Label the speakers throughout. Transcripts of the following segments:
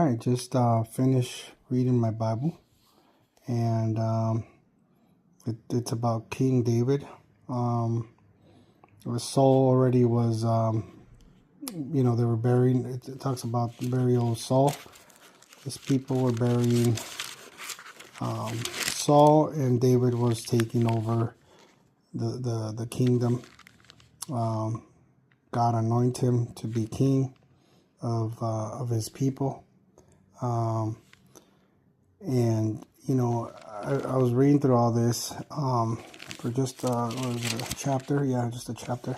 Speaker 1: right, just finished reading my Bible, and it's about King David. Um, Saul already was, they were burying. It talks about the burial of Saul. His people were burying Saul, and David was taking over the kingdom. God anointed him to be king of his people. And I was reading through all this for just what was it, a chapter? Yeah, just a chapter.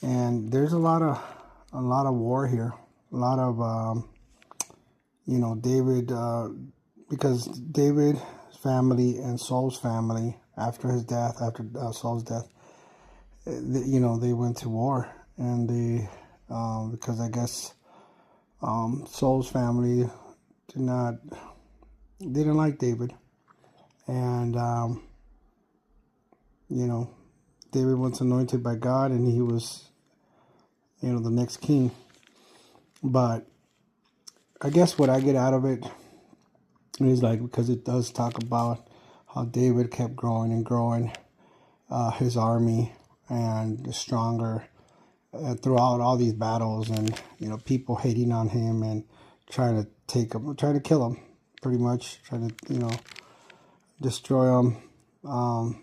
Speaker 1: And there's a lot of war here. A lot of David, because David's family and Saul's family after his death, after Saul's death, they went to war, and they because I guess Saul's family didn't like David, and David was anointed by God, and he was the next king. But I guess what I get out of it is because it does talk about how David kept growing and growing his army and stronger throughout all these battles, and people hating on him and trying to kill him, pretty much trying to destroy him. And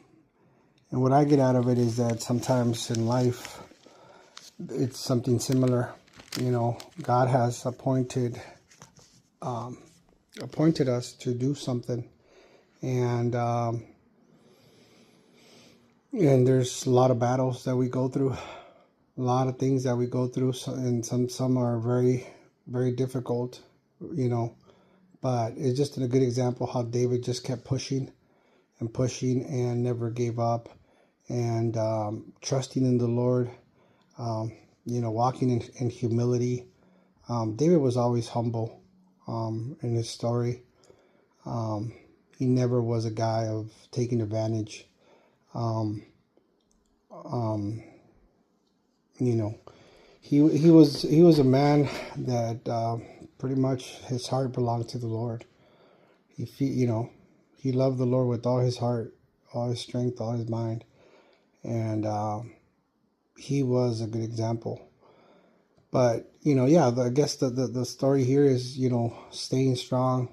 Speaker 1: what I get out of it is that sometimes in life it's something similar. God has appointed us to do something, and there's a lot of battles that we go through, a lot of things that we go through, and some are very, very difficult, but it's just a good example how David just kept pushing and pushing and never gave up, and trusting in the Lord, walking in humility. David was always humble in his story. He never was a guy of taking advantage. He was a man that pretty much his heart belonged to the Lord. He loved the Lord with all his heart, all his strength, all his mind, and he was a good example. But I guess the story here is staying strong,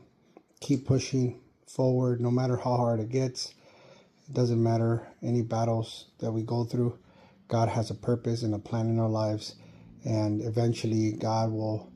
Speaker 1: keep pushing forward no matter how hard it gets. It doesn't matter any battles that we go through. God has a purpose and a plan in our lives, and eventually God will